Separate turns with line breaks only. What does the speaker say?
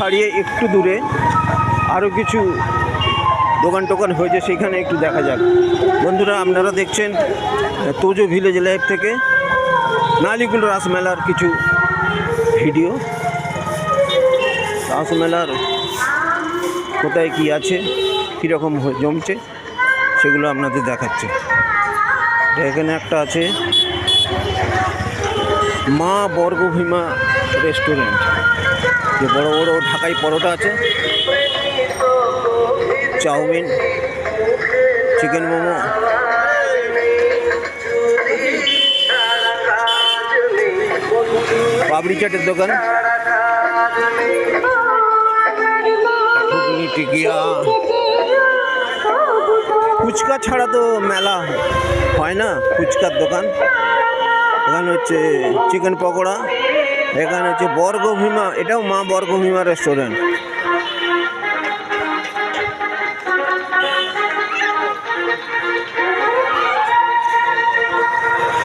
ছাড়িয়ে একটু দূরে আরও কিছু দোকান টোকান হয়েছে, সেইখানে একটু দেখা যাক। বন্ধুরা, আপনারা দেখছেন তোজো ভিলেজ লাইফ থেকে নালিকুল রাসমেলার কিছু ভিডিও। রাসমেলার কোথায় কি আছে, কীরকম জমছে, সেগুলো আপনাদের দেখাচ্ছে। এখানে একটা আছে মা বর্গভীমা রেস্টুরেন্ট, যে বড় বড় ঢাকাই পরোটা আছে, চাউমিন, চিকেন মোমো, পাপড়ি চাটের দোকান, ঘুগনি, টিকিয়া, ফুচকা ছাড়া তো মেলা হয় না, ফুচকার দোকান। এখানে হচ্ছে চিকেন পকোড়া, এখানে হচ্ছে বর্গভীমা, এটাও মা বর্গভীমা রেস্টুরেন্ট।